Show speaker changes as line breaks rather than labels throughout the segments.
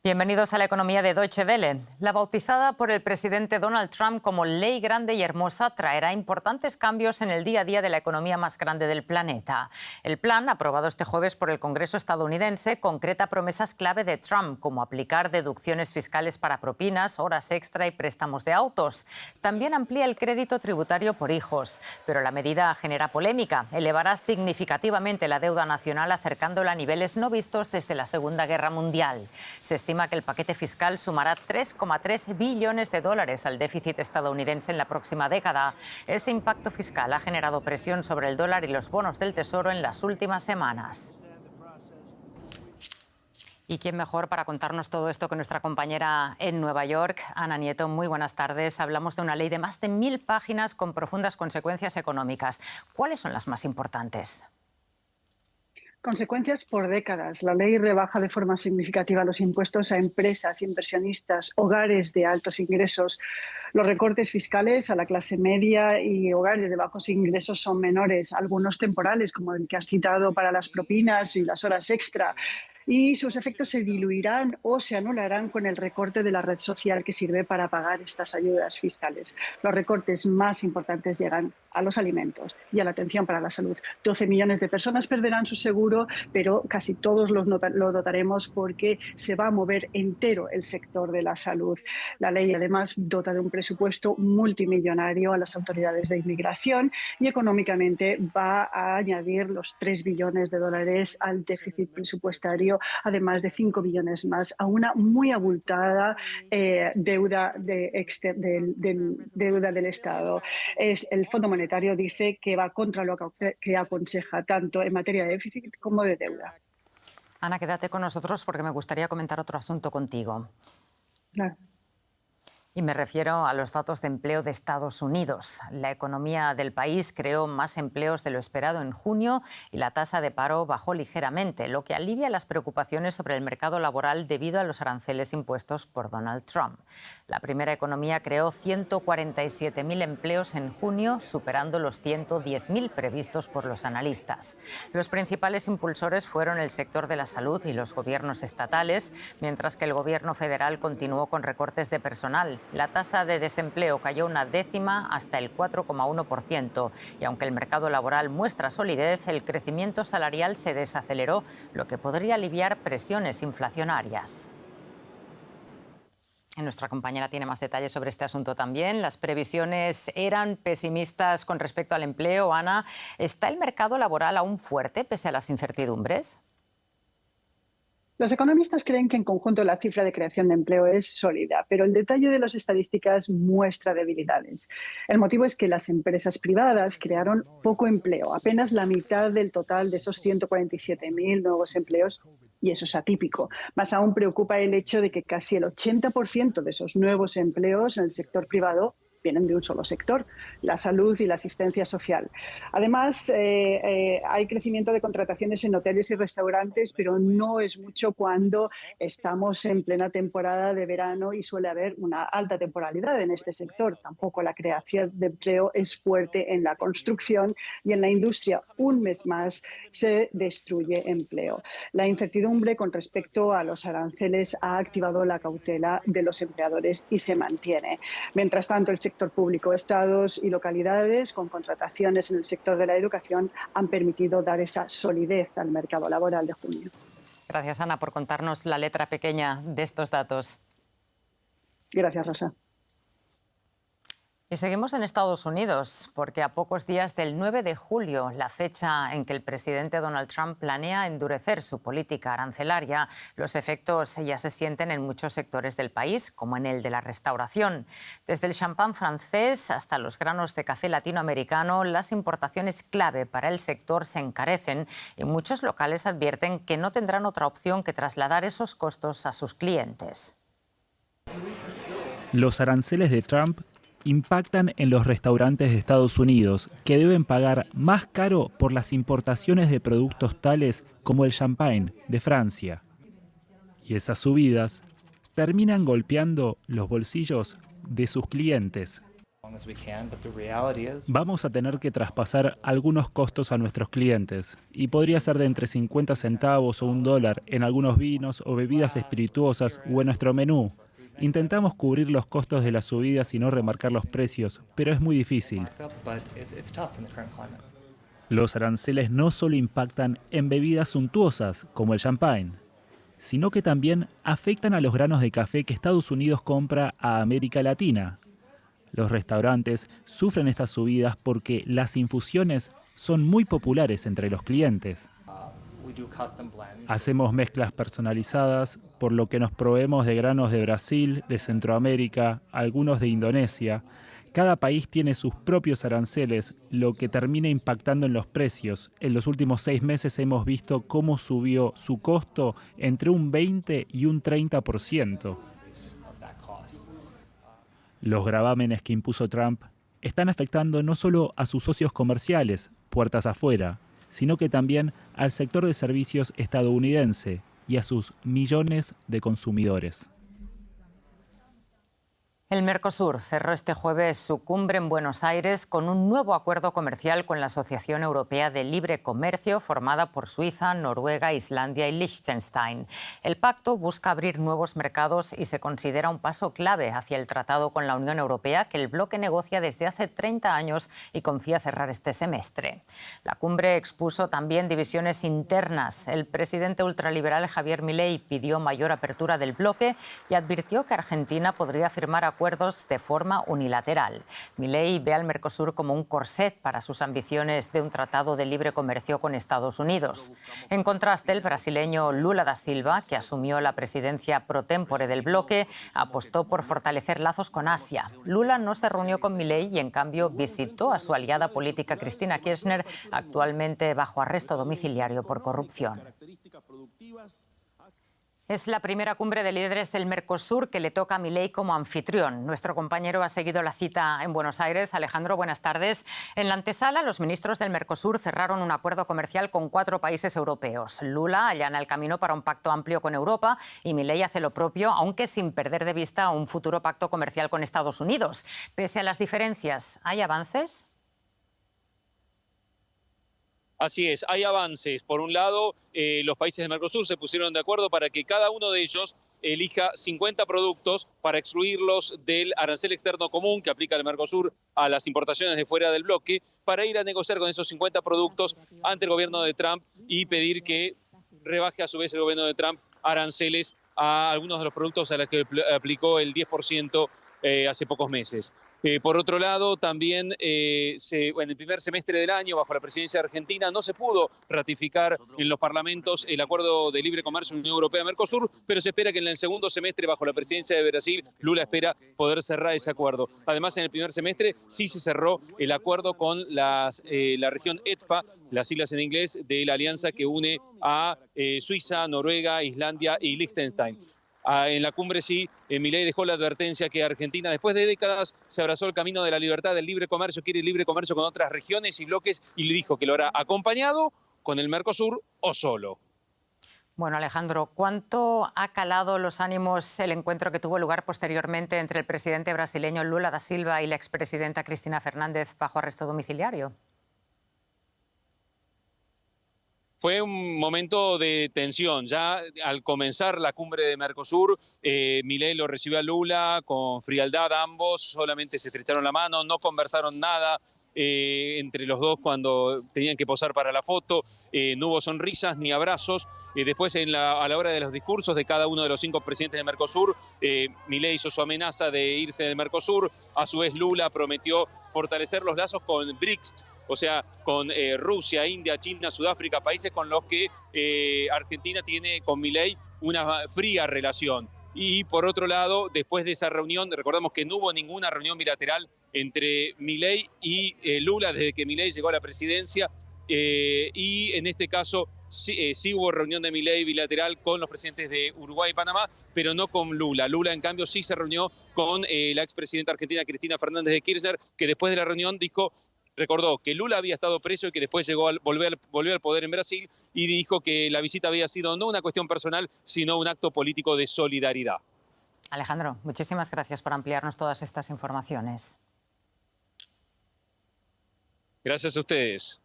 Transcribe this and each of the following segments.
Bienvenidos a la economía de Deutsche Welle. La bautizada por el presidente Donald Trump como Ley Grande y Hermosa traerá importantes cambios en el día a día de la economía más grande del planeta. El plan, aprobado este jueves por el Congreso estadounidense, concreta promesas clave de Trump, como aplicar deducciones fiscales para propinas, horas extra y préstamos de autos. También amplía el crédito tributario por hijos. Pero la medida genera polémica. Elevará significativamente la deuda nacional, acercándola a niveles no vistos desde la Segunda Guerra Mundial. Se estima que el paquete fiscal sumará 3,3 billones de dólares al déficit estadounidense en la próxima década. Ese impacto fiscal ha generado presión sobre el dólar y los bonos del Tesoro en las últimas semanas. ¿Y quién mejor para contarnos todo esto que nuestra compañera en Nueva York, Ana Nieto? Muy buenas tardes. Hablamos de una ley de más de 1000 páginas con profundas consecuencias económicas. ¿Cuáles son las más importantes?
Consecuencias por décadas. La ley rebaja de forma significativa los impuestos a empresas, inversionistas, hogares de altos ingresos. Los recortes fiscales a la clase media y hogares de bajos ingresos son menores, algunos temporales, como el que has citado para las propinas y las horas extra. Y sus efectos se diluirán o se anularán con el recorte de la red social que sirve para pagar estas ayudas fiscales. Los recortes más importantes llegan a los alimentos y a la atención para la salud. 12 millones de personas perderán su seguro, pero casi todos lo dotaremos porque se va a mover entero el sector de la salud. La ley además dota de un presupuesto multimillonario a las autoridades de inmigración y económicamente va a añadir los 3 billones de dólares al déficit presupuestario, además de 5 billones más a una muy abultada deuda del Estado. El Fondo Monetario dice que va contra lo que aconseja, tanto en materia de déficit como de deuda.
Ana, quédate con nosotros porque me gustaría comentar otro asunto contigo.
Claro.
Y me refiero a los datos de empleo de Estados Unidos. La economía del país creó más empleos de lo esperado en junio y la tasa de paro bajó ligeramente, lo que alivia las preocupaciones sobre el mercado laboral debido a los aranceles impuestos por Donald Trump. La primera economía creó 147.000 empleos en junio, superando los 110.000 previstos por los analistas. Los principales impulsores fueron el sector de la salud y los gobiernos estatales, mientras que el gobierno federal continuó con recortes de personal. La tasa de desempleo cayó una décima hasta el 4,1% y aunque el mercado laboral muestra solidez, el crecimiento salarial se desaceleró, lo que podría aliviar presiones inflacionarias. Nuestra compañera tiene más detalles sobre este asunto también. Las previsiones eran pesimistas con respecto al empleo. Ana, ¿está el mercado laboral aún fuerte pese a las incertidumbres?
Los economistas creen que en conjunto la cifra de creación de empleo es sólida, pero el detalle de las estadísticas muestra debilidades. El motivo es que las empresas privadas crearon poco empleo, apenas la mitad del total de esos 147.000 nuevos empleos, y eso es atípico. Más aún preocupa el hecho de que casi el 80% de esos nuevos empleos en el sector privado vienen de un solo sector, la salud y la asistencia social. Además, hay crecimiento de contrataciones en hoteles y restaurantes, pero no es mucho cuando estamos en plena temporada de verano y suele haber una alta temporalidad en este sector. Tampoco la creación de empleo es fuerte en la construcción y en la industria. Un mes más se destruye empleo. La incertidumbre con respecto a los aranceles ha activado la cautela de los empleadores y se mantiene. Mientras tanto, el sector público, estados y localidades con contrataciones en el sector de la educación han permitido dar esa solidez al mercado laboral de junio.
Gracias, Ana, por contarnos la letra pequeña de estos datos.
Gracias, Rosa.
Y seguimos en Estados Unidos, porque a pocos días del 9 de julio, la fecha en que el presidente Donald Trump planea endurecer su política arancelaria, los efectos ya se sienten en muchos sectores del país, como en el de la restauración. Desde el champán francés hasta los granos de café latinoamericano, las importaciones clave para el sector se encarecen y muchos locales advierten que no tendrán otra opción que trasladar esos costos a sus clientes.
Los aranceles de Trump impactan en los restaurantes de Estados Unidos, que deben pagar más caro por las importaciones de productos tales como el champán de Francia. Y esas subidas terminan golpeando los bolsillos de sus clientes. Vamos a tener que traspasar algunos costos a nuestros clientes, y podría ser de entre 50 centavos o $1 en algunos vinos o bebidas espirituosas o en nuestro menú. Intentamos cubrir los costos de las subidas y no remarcar los precios, pero es muy difícil. Los aranceles no solo impactan en bebidas suntuosas, como el champagne, sino que también afectan a los granos de café que Estados Unidos compra a América Latina. Los restaurantes sufren estas subidas porque las infusiones son muy populares entre los clientes. Hacemos mezclas personalizadas, por lo que nos proveemos de granos de Brasil, de Centroamérica, algunos de Indonesia. Cada país tiene sus propios aranceles, lo que termina impactando en los precios. En los últimos 6 meses hemos visto cómo subió su costo entre un 20 y un 30%. Los gravámenes que impuso Trump están afectando no solo a sus socios comerciales, puertas afuera, sino que también al sector de servicios estadounidense y a sus millones de consumidores.
El Mercosur cerró este jueves su cumbre en Buenos Aires con un nuevo acuerdo comercial con la Asociación Europea de Libre Comercio, formada por Suiza, Noruega, Islandia y Liechtenstein. El pacto busca abrir nuevos mercados y se considera un paso clave hacia el tratado con la Unión Europea que el bloque negocia desde hace 30 años y confía cerrar este semestre. La cumbre expuso también divisiones internas. El presidente ultraliberal Javier Milei pidió mayor apertura del bloque y advirtió que Argentina podría firmar acuerdos de forma unilateral. Milei ve al Mercosur como un corset para sus ambiciones de un tratado de libre comercio con Estados Unidos. En contraste, el brasileño Lula da Silva, que asumió la presidencia pro tempore del bloque, apostó por fortalecer lazos con Asia. Lula no se reunió con Milei y, en cambio, visitó a su aliada política Cristina Kirchner, actualmente bajo arresto domiciliario por corrupción. Es la primera cumbre de líderes del Mercosur que le toca a Milei como anfitrión. Nuestro compañero ha seguido la cita en Buenos Aires. Alejandro, buenas tardes. En la antesala, los ministros del Mercosur cerraron un acuerdo comercial con 4 países europeos. Lula allana el camino para un pacto amplio con Europa y Milei hace lo propio, aunque sin perder de vista un futuro pacto comercial con Estados Unidos. Pese a las diferencias, ¿hay avances?
Así es, hay avances. Por un lado, los países del Mercosur se pusieron de acuerdo para que cada uno de ellos elija 50 productos para excluirlos del arancel externo común que aplica el Mercosur a las importaciones de fuera del bloque, para ir a negociar con esos 50 productos ante el gobierno de Trump y pedir que rebaje a su vez el gobierno de Trump aranceles a algunos de los productos a los que aplicó el 10% hace pocos meses. Por otro lado, también en el primer semestre del año, bajo la presidencia argentina, no se pudo ratificar en los parlamentos el acuerdo de libre comercio Unión Europea-Mercosur, pero se espera que en el segundo semestre, bajo la presidencia de Brasil, Lula espera poder cerrar ese acuerdo. Además, en el primer semestre sí se cerró el acuerdo con la región ETFA, las siglas en inglés, de la alianza que une a Suiza, Noruega, Islandia y Liechtenstein. En la cumbre sí, Milei dejó la advertencia que Argentina, después de décadas, se abrazó el camino de la libertad, del libre comercio, quiere el libre comercio con otras regiones y bloques, y le dijo que lo hará acompañado con el Mercosur o solo.
Bueno, Alejandro, ¿cuánto ha calado los ánimos el encuentro que tuvo lugar posteriormente entre el presidente brasileño Lula da Silva y la expresidenta Cristina Fernández bajo arresto domiciliario?
Fue un momento de tensión. Ya al comenzar la cumbre de Mercosur, Milei lo recibió a Lula con frialdad, ambos solamente se estrecharon la mano, no conversaron nada entre los dos cuando tenían que posar para la foto, no hubo sonrisas ni abrazos. Después, a la hora de los discursos de cada uno de los 5 presidentes de Mercosur, Milei hizo su amenaza de irse del Mercosur. A su vez, Lula prometió fortalecer los lazos con BRICS, o sea, con Rusia, India, China, Sudáfrica, países con los que Argentina tiene con Milei una fría relación. Y por otro lado, después de esa reunión, recordamos que no hubo ninguna reunión bilateral entre Milei y Lula desde que Milei llegó a la presidencia, y en este caso sí hubo reunión de Milei bilateral con los presidentes de Uruguay y Panamá, pero no con Lula. Lula, en cambio, sí se reunió con la expresidenta argentina Cristina Fernández de Kirchner, que después de la reunión recordó que Lula había estado preso y que después volvió al poder en Brasil, y dijo que la visita había sido no una cuestión personal, sino un acto político de solidaridad.
Alejandro, muchísimas gracias por ampliarnos todas estas informaciones.
Gracias a ustedes.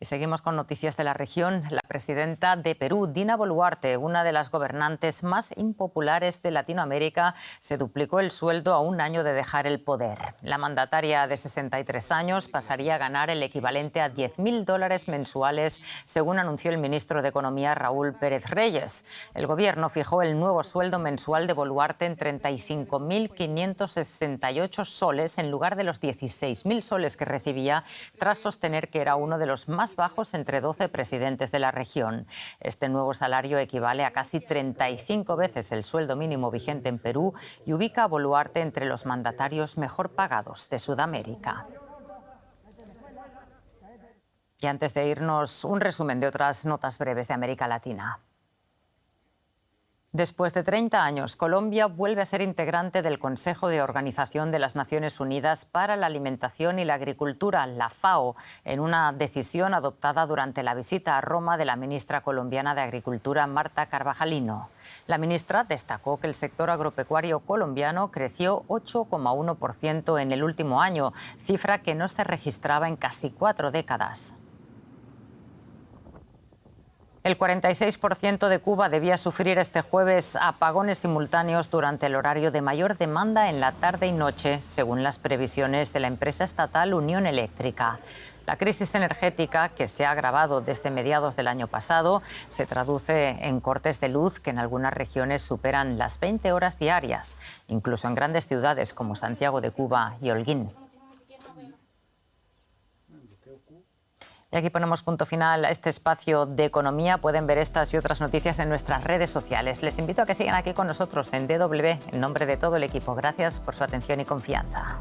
Y seguimos con noticias de la región. La presidenta de Perú, Dina Boluarte, una de las gobernantes más impopulares de Latinoamérica, se duplicó el sueldo a un año de dejar el poder. La mandataria de 63 años pasaría a ganar el equivalente a $10.000 mensuales, según anunció el ministro de Economía, Raúl Pérez Reyes. El gobierno fijó el nuevo sueldo mensual de Boluarte en 35.568 soles en lugar de los 16.000 soles que recibía, tras sostener que era uno de los más bajos entre 12 presidentes de la región. Este nuevo salario equivale a casi 35 veces el sueldo mínimo vigente en Perú y ubica a Boluarte entre los mandatarios mejor pagados de Sudamérica. Y antes de irnos, un resumen de otras notas breves de América Latina. Después de 30 años, Colombia vuelve a ser integrante del Consejo de Organización de las Naciones Unidas para la Alimentación y la Agricultura, la FAO, en una decisión adoptada durante la visita a Roma de la ministra colombiana de Agricultura, Marta Carvajalino. La ministra destacó que el sector agropecuario colombiano creció 8,1% en el último año, cifra que no se registraba en casi 4 décadas. El 46% de Cuba debía sufrir este jueves apagones simultáneos durante el horario de mayor demanda en la tarde y noche, según las previsiones de la empresa estatal Unión Eléctrica. La crisis energética, que se ha agravado desde mediados del año pasado, se traduce en cortes de luz que en algunas regiones superan las 20 horas diarias, incluso en grandes ciudades como Santiago de Cuba y Holguín. Y aquí ponemos punto final a este espacio de economía. Pueden ver estas y otras noticias en nuestras redes sociales. Les invito a que sigan aquí con nosotros en DW. En nombre de todo el equipo, gracias por su atención y confianza.